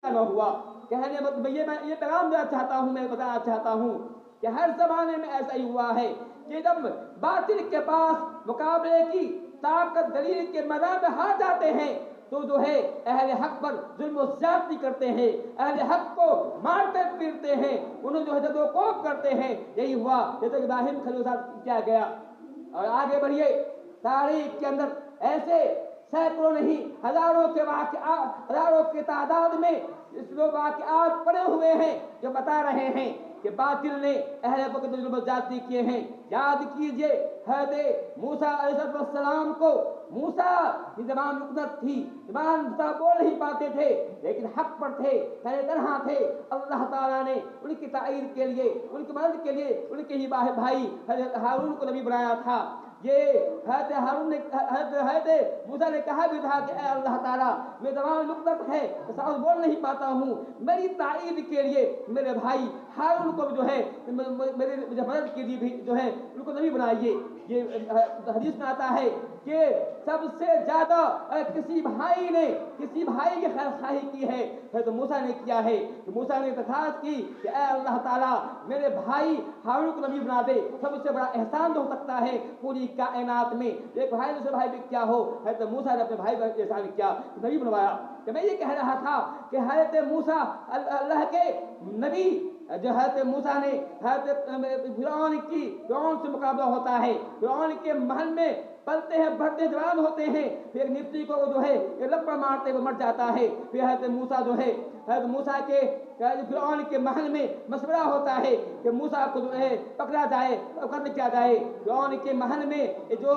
نہ ہوا۔ کہنے مطلب یہ پیغام دینا چاہتا ہوں، میں بتانا چاہتا ہوں کہ ہر زمانے میں ایسا ہی ہوا ہے کہ جب باطل کے پاس مقابلے کی طاقت دلیل کے میدان میں ہار جاتے ہیں تو جو ہے اہل حق پر ظلم و زیادتی کرتے ہیں، اہل حق کو مارتے پیٹتے ہیں، انہیں جو ہے جد و کوب کرتے ہیں۔ یہی ہوا جیسے ابراہیم خلیل صاحب کیا گیا۔ اور آگے بڑھیے، تاریخ کے اندر ایسے سینکڑوں نہیں ہزاروں کے واقعات، ہزاروں کی تعداد میں اس لوگ واقعات پڑے ہوئے ہیں جو بتا رہے ہیں کہ باطل نے اہل وقت میں ظلم و زیادتی کیے ہیں۔ یاد کیجئے حضرت موسیٰ علیہ السلام کو، موسیٰ کی زبان مقدس تھی، زبان بول نہیں پاتے تھے لیکن حق پر تھے، تنہا تھے۔ اللہ تعالیٰ نے ان کی تائید کے لیے، ان کی مدد کے لیے ان کے ہی بھائی حضرت ہارون کو نبی بنایا تھا۔ یہ حضرت ہارون نے، حضرت موسیٰ نے کہا بھی تھا کہ اے اللہ تعالیٰ میں زبان مقدس ہے، بول نہیں پاتا ہوں، میری تائید کے لیے میرے بھائی ہارون کو جو ہے میرے مدد کے لیے بھی جو ہے ان کو نبی بنائیے۔ یہ حدیث میں آتا ہے کہ سب سے زیادہ کسی بھائی کی خیر خواہی کی ہے حضرت موسیٰ نے کیا ہے۔ موسیٰ نے درخواست کی کہ اے اللہ تعالیٰ میرے بھائی ہارون کو نبی بنا دے۔ سب سے بڑا احسان جو ہو سکتا ہے پوری کائنات میں، ایک بھائی دوسرے بھائی بھی کیا ہو، حضرت موسیٰ نے اپنے بھائی پر احسان کیا، نبی بنوایا۔ کہ میں یہ کہہ رہا تھا کہ حضرت موسیٰ اللہ کے نبی، جو حضرت موسیٰ نے حضرت فرعون سے مقابلہ ہوتا ہے، فرعون کے محل میں پلتے ہیں، بڑھتے جوان ہوتے ہیں، پھر نفسی کو جو ہے یہ لپڑ مارتے ہوئے مر جاتا ہے۔ پھر حضرت موسیٰ جو ہے حضرت موسیٰ کے فرعون کے محل میں مشورہ ہوتا ہے کہ موسیٰ کو جو ہے پکڑا جائے، قتل کیا جائے۔ فرعون کے محل میں جو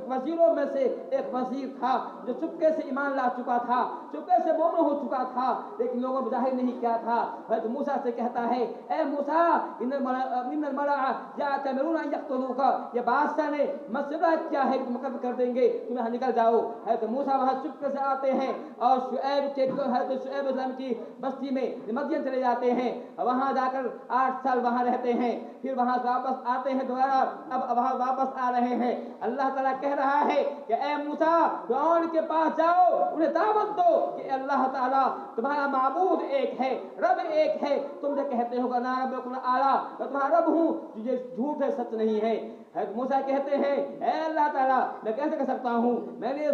وزیروں میں سے ایک وزیر تھا جو چپکے سے ایمان لا چکا تھا، چپکے سے مومن ہو چکا تھا لیکن لوگوں نے ظاہر نہیں کیا تھا۔ حضرت موسیٰ سے کہتا ہے اے موسیٰ ان الملأ یأتمرون ان یقتلوک، یہ بادشاہ نے مشورہ کیا ہے کہ تم قتل کر دیں گے، تمہیں نکل جاؤ۔ حضرت موسیٰ وہاں چپکے سے آتے ہیں اور حضرت شعیب اسلام کی بستی میں مدین چلے جاتے ہیں، وہاں جا کر 8 سال وہاں رہتے ہیں، پھر وہاں سے واپس آتے ہیں دوبارہ، اب وہاں واپس آ رہے ہیں۔ اللہ تعالیٰ کہہ رہا ہے کہ اے موسیٰ فرعون کے پاس جاؤ، انہیں دعوت دو کہ اللہ تعالیٰ تمہارا معبود ایک ہے، رب ایک ہے، تم جو کہتے ہو نا ربکم اعلیٰ، میں تمہارا رب ہوں، یہ جھوٹ ہے، سچ نہیں ہے۔ حضرت موسیٰ کہتے ہیں اے اللہ تعالیٰ میں کیسے کر سکتا ہوں، میں نے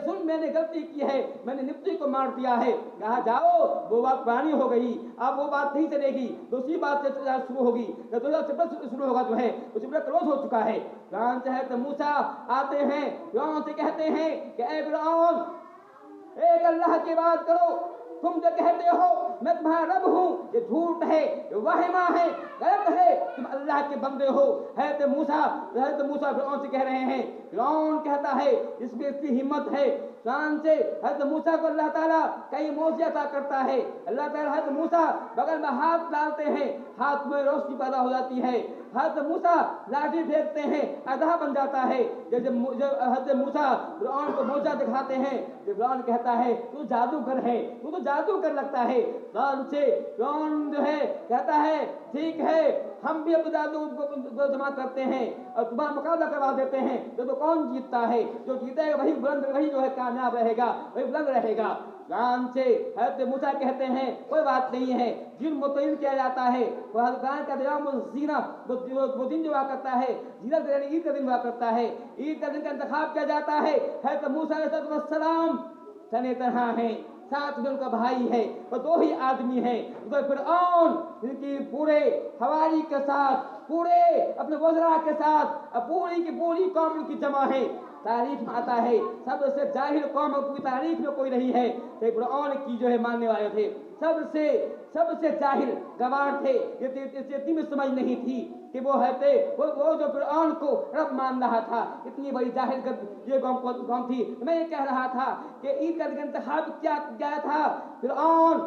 غلطی کی ہے، میں نے نفسی کو مار دیا ہے۔ کہا جاؤ، وہ بات پرانی ہو گئی، اب وہ بات نہیں چلے گی، دوسری بات سے شروع ہوگی، شروع ہوگا جو ہے وہ چپڑا کلوز ہو چکا ہے۔ فرعون سے حضرت موسیٰ آتے ہیں، فرعون سے کہتے ہیں کہ اے فرعون ایک اللہ کی بات کرو، تم جو کہتے ہو میں تمہارا رب ہوں یہ جھوٹ ہے، یہ وہمہ ہے، غلط ہے، تم اللہ کے بندے ہو۔ حضرت موسیٰ فرعون سے کہہ رہے ہیں، فرعون کہتا ہے اس میں اتنی ہمت ہے، شان سے حضرت موسیٰ کو اللہ تعالیٰ کئی موجزے عطا کرتا ہے۔ اللہ تعالیٰ حضرت موسیٰ بغل میں ہاتھ ڈالتے ہیں، ہاتھ میں روشنی پیدا ہو جاتی ہے، حضرت موسیٰ لاٹھی پھینکتے ہیں، اندھا بن جاتا ہے۔ جب حضرت موسیٰ فرعون کو موجزہ دکھاتے ہیں تو فرعون کہتا ہے تو جادوگر ہے، تو جادوگر لگتا ہے۔ فرعون جو ہے کہتا ہے ٹھیک ہے ہم بھی اپنے جادو کو جمع کرتے ہیں اور تمہارا مقابلہ کروا دیتے ہیں، تو کون جیتتا ہے، جو جیتے گا وہی بلند، وہی جو ہے کامیاب رہے گا، وہی بلند رہے گا۔ فرعون سے حضرت موسیٰ کہتے ہیں کوئی بات نہیں ہے، دن متعین کیا جاتا ہے، وہ فرعون کا یوم الزینہ، وہ دن جو ہوا کرتا ہے، زینت یعنی عید کا دن ہوا کرتا ہے، عید کا دن کا انتخاب کیا جاتا ہے۔ حضرت موسیٰ علیہ السلام تنے تنہا ہیں، ساتھ میں ان کا بھائی ہے، وہ 2 ہی آدمی ہیں۔ فرعون ان کی پورے حواری کے ساتھ، پورے اپنے وزراء کے ساتھ پوری کی پوری قوم ان کی جمع ہے۔ تاریخ میں آتا ہے سب سے جاہل قوم کی تاریخ میں کوئی نہیں ہے، فرعون کی جو ہے ماننے والے تھے، سب سے جاہل گوار تھے، اتنی بھی سمجھ نہیں تھی کہ وہ جو فرعون کو رب مان رہا تھا، اتنی بڑی جاہل یہ قوم تھی۔ میں یہ کہہ رہا تھا کہ عید کا انتخاب کیا گیا تھا، فرعون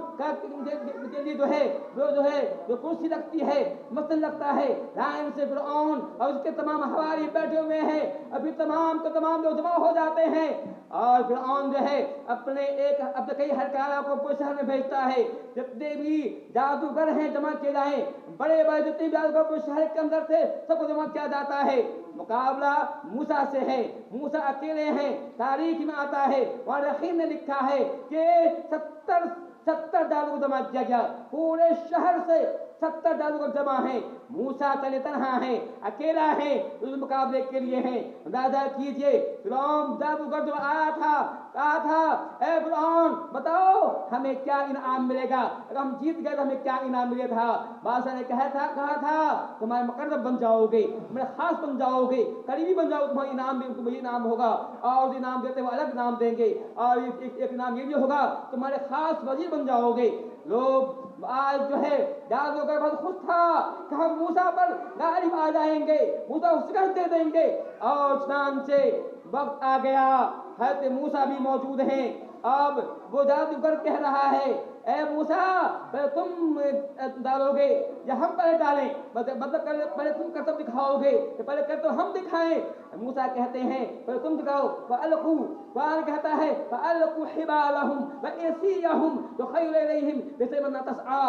کے لیے جو کرسی لگتی ہے، مسجد لگتا ہے، لائن سے فرعون اور اس کے تمام حواری بیٹھے ہوئے ہیں، ابھی تمام کے تمام لوگ جمع ہو جاتے ہیں اور فرعون جو ہے اپنے کئی ہرکارہ کو پورے شہر میں بھیجتا ہے، جتنے بھی جادوگر ہیں جمع کیے جائیں، بڑے بڑے جتنے بھی جادوگر پورے شہر کے اندر تھے سب کو جمع کیا جاتا ہے۔ مقابلہ موسیٰ سے ہے، موسیٰ اکیلے ہیں۔ تاریخ میں آتا ہے، مورخین نے لکھا ہے کہ 70 जादूगर जमा किया गया, पूरे शहर से 70 जादूगर जमा है। मूसा तने तनहा है, अकेला है, उस मुकाबले के लिए है। अंदाजा कीजिए, फिरौन जादूगर जो आया था, कहा था ए फिरौन बताओ हमें क्या इनाम मिलेगा, अगर हम जीत गए तो हमें क्या इनाम मिले था। बादशाह ने कहा था तुम्हारे मुकर्रब बन जाओगे, तुम्हारे खास बन जाओगे, करीबी बन जाओगे, तुम्हारा इनाम भी तुम्हें इनाम होगा, और इनाम देते हुए अलग इनाम देंगे, और एक इनाम ये भी होगा तुम्हारे खास वजीर बन जाओगे। लोग आज जो है जादूगर बहुत खुश था कि हम मूसा पर गालिब आ जाएंगे, मूसा को शिकस्त दे देंगे। और चुनांचे वक्त आ गया, हज़रत मूसा भी मौजूद हैं। अब वो जादूगर कह रहा है ए मूसा पहले तुम डालोगे या हम पहले डालें, मतलब पहले तुम कर्तव्य दिखाओगे कि पहले कर्तव्य हम दिखाएं। मूसा कहते हैं पहले तुम दिखाओ। फअल्कू, कुरान कहता है फअल्कू हिबालहुम व इसियहुम तुखय्यिलु इलैहिम बिसैमन तसआ।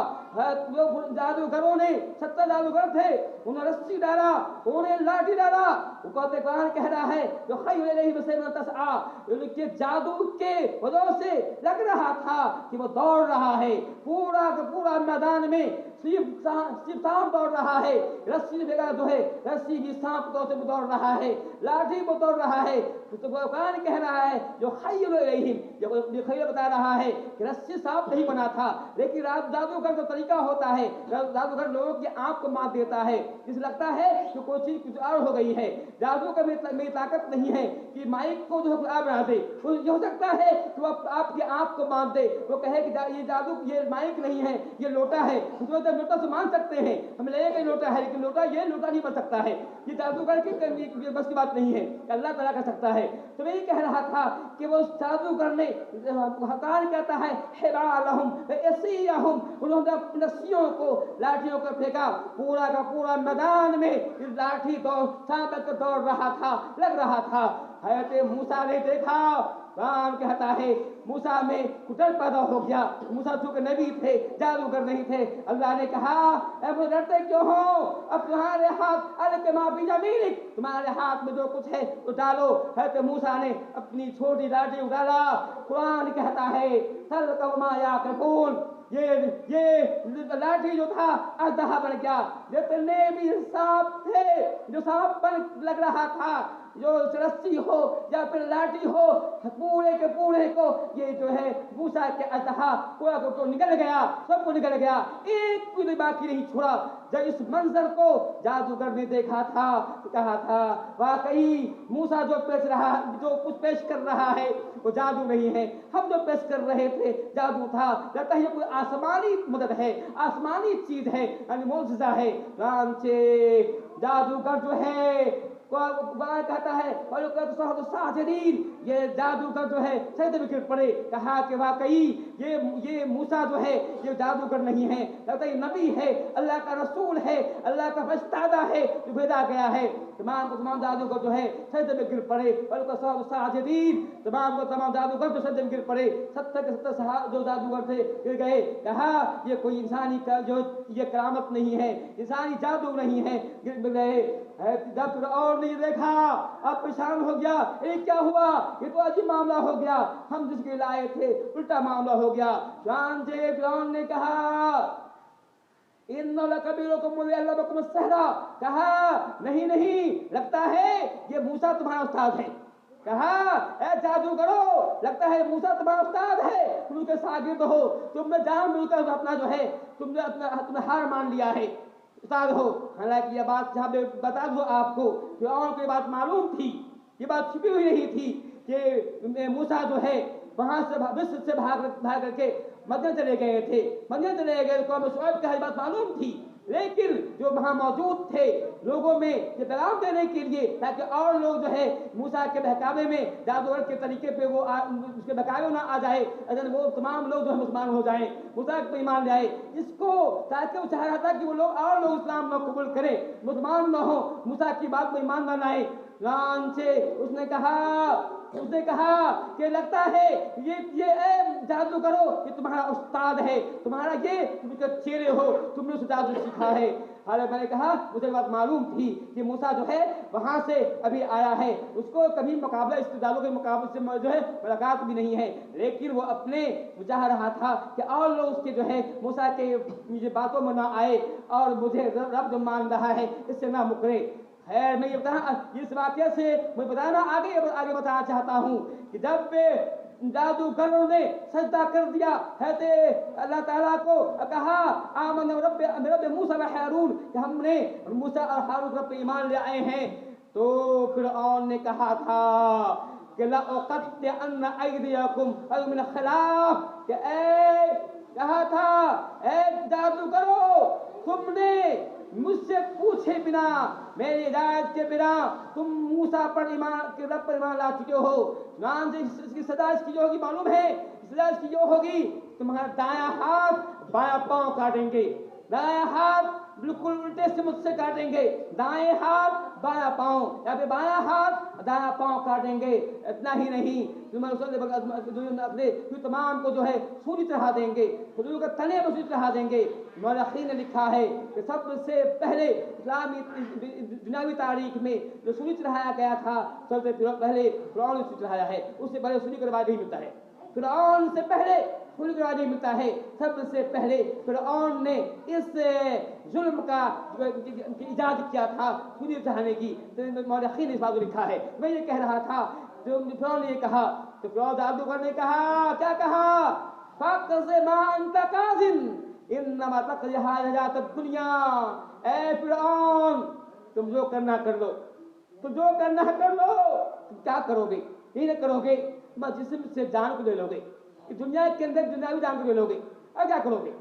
लोग जादूगरों ने 70 जादूगर थे, उन्होंने रस्सी डाला, उन्होंने लाठी डाला। कहते कुरान कह रहा है तुखय्यिलु इलैहिम बिसैमन तसआ, उनके जादू के वजह से लग रहा था कि वो दौड़ रहा है, पूरा का पूरा मैदान में सिर्फ सांप दौड़ रहा है। रस्सी वगैरह जो है रस्सी भी सांप दौड़ से दौड़ रहा है, लाठी वो दौड़ रहा है। तो कुरान कह रहा है जो खय्युल इलैहिम, जो खय्युल बता रहा है कि रस्सी सांप नहीं बना था, लेकिन जादूगर का तरीका होता है, जादूगर लोगों की आंख को मार देता है, जिसे लगता है कि कोई चीज कुछ और हो गई है। जादू का मेरी ताकत नहीं है कि माइक को जो है बना दे, ये हो सकता है कि वो आपकी आंख को बांध दे, वो कहे कि ये जादू ये माइक नहीं है ये लोटा है, तो लोटा से मान सकते हैं हम लगेगा लोटा है, लेकिन लोटा ये लोटा नहीं बन सकता है, ये जादूगर की बस की बात नहीं है, अल्लाह तआला कर सकता है। तो मैं ये कह रहा था कि वो जादूगर ने हकान कहता है हिबालहुम इसियहुम, उन्होंने अपनी रस्सियों को लाठियों को फेंका, पूरा का पूरा मैदान में लाठी दौड़ सांप दौड़ रहा था, लग रहा था। हज़रत मूसा ने देखा, कुरान कहता है मूसा में डर पैदा हो गया। मूसा चूंकि नबी थे, जादूगर नहीं थे। अल्लाह ने कहा ए डरते क्यों हो, अब तुम्हारे हाथ अलकमा फी जमीनिक, तुम्हारे हाथ में जो कुछ है तो डालो। हज़रत मूसा ने अपनी छोटी लाठी उठाला। कुरान कहता है सल्कमा याकून, ये लाठी जो था अजदहा बन गया। जितने भी सांप थे, जो सांप बन लग रहा था, जो रस्सी हो या फिर लाठी हो, पूरे के पूरे को ये जो है मूसा के अजदहा पूरा को निकल गया, सबको निकल गया, एक भी बाकी नहीं छोड़ा। जब इस मंजर को जादूगर ने देखा था तो कहा था वाकई मूसा जो कुछ पेश कर रहा है वो जादू नहीं है, हम जो पेश कर रहे थे जादू था। लगता है ये कोई आसमानी मदद है, आसमानी चीज है, यानी मौजज़ा है। जादूगर जो है कहता है साजिदीन, ये जादूगर जो है सजदे में गिर पड़े। कहा कि वाकई ये मूसा जो है ये जादूगर नहीं है, लगता है नबी है, अल्लाह का रसूल है, अल्लाह का फरिश्ता है जो भेजा गया है। तमाम जादूगर जो है सजदे में गिर पड़े, साजिदीन, तमाम जादूगर जो सजदे में गिर पड़े, 70 के 70 जो जादूगर थे गिर गए। कहा ये कोई इंसानी का जो ये करामत नहीं है, इंसानी जादू नहीं है, गिर गए। जब और नहीं देखा, अब परेशान हो गया, ये क्या हुआ, ये तो अजीब मामला हो गया, हम जिसके लाए थे उल्टा मामला हो गया। फिरौन ने कहा कहा नहीं नहीं, लगता है ये मूसा तुम्हारा उस्ताद है। कहा ए जादूगरो, लगता है मूसा तुम्हारा उस्ताद है, तुम उसके शागिर्द हो, तुमने जान मिलकर अपना जो है तुमने हार मान लिया है, उस्ताद हो। हालांकि ये बात जहाँ पे बता दूं आपको, फिरौन को ये बात मालूम थी, ये बात छिपी हुई नहीं थी कि मूसा जो है वहां से मिस्र से भाग करके मदीना चले गए थे। मदीना चले गए तो शुएब की बात मालूम थी, लेकिन जो वहां मौजूद थे लोगों में ये पैगाम देने के लिए, ताकि और लोग जो है मूसा के बहकावे में जादूगर के तरीके पे वो उसके बहकावे ना आ जाए, अगर वो तमाम लोग जो है मुसलमान हो जाएं, मूसा पे ईमान लाए, इसको ताकि वो चाह रहा था कि वो लोग और लोग इस्लाम न कबूल करें, मुसलमान न हो, मूसा की बात को ईमान न लाए। कुरान से उसने कहा कि लगता है ये जादूगरो ये तुम्हारा उस्ताद है, तुम्हारा ये तुम चेले हो, तुमने उसे जादू सीखा है। हालांकि मैंने कहा मुझे बात मालूम थी कि मूसा जो है वहां से अभी आया है, उसको कभी मुकाबला इस जादू के मुकाबले से जो है मुलाकात भी नहीं है, लेकिन वो अपने चाह रहा था कि और लोग उसके जो है मूसा के मुझे बातों में ना आए और मुझे रब जो मान रहा है इससे ना मुकरे। है मैं ये इस वाक्य से मैं बताना आगे बताना चाहता हूँ कि जब जादूगरों ने सजदा कर दिया है अल्लाह ताला को, कहा आमन रब मूसा व हारून, कि हमने मूसा और हारून रब पे ईमान ले आए हैं, तो फिरऔन ने कहा था कि लअक़त्तअन्न अयदियकुम व मिन खिलाफ, कि कहा था ए जादूगरों, तुमने मुझसे पूछे बिना मेरी हिदायत के बिना तुम मूसा पर रब पर ईमान ला चुके हो। नाम से इसकी सजा इसकी जो होगी मालूम है, सजा इसकी जो होगी तुम्हारा दायां हाथ बायां पांव काटेंगे, दायां हाथ बिल्कुल उल्टे से मुझसे काटेंगे, दाएं हाथ बायां पांव या फिर बायां हाथ दायां पांव काटेंगे। इतना ही नहीं अपने तमाम को जो है सूली चढ़ा देंगे, खजूर के तने पर सूली चढ़ा देंगे। मौलवी ने लिखा है कि सबसे पहले इस्लामी दुनियावी तारीख में जो सूली चढ़ाया गया था, सबसे पहले फिरौन ने सूली चढ़ाया है, उससे पहले सूली का रिवाज नहीं मिलता है, फिरौन से पहले सूली का रिवाज नहीं मिलता है। सबसे पहले फिरौन ने इस जुल्म का इजाद किया था सूली चढ़ाने की। मौलवी ने इस बात को लिखा है। मैं ये कह रहा था जो फिरौन ने कहा, तो फिरौन जादूगर ने कहा, क्या कहा, फ़क़ज़ मा अंत काज़िन इन्नमा तक़ज़ी हाज़ात दुनिया। ए फिरौन, तुम जो करना कर लो, तुम जो करना कर लो। तुम क्या करोगे? ये नहीं करोगे मैं जिस्म से जान को ले लोगे, दुनिया के अंदर दुनियावी जान को ले लोगे, और क्या करोगे?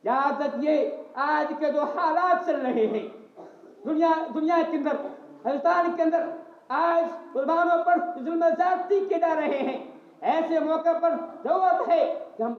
याद रखिए आज के जो हालात चल रहे हैं दुनिया के अंदर, हिंदुस्तान के अंदर, आज मुसलमानों पर जुल्म ज़्यादती किए जा रहे हैं। ऐसे मौके पर जरूरत है कि हम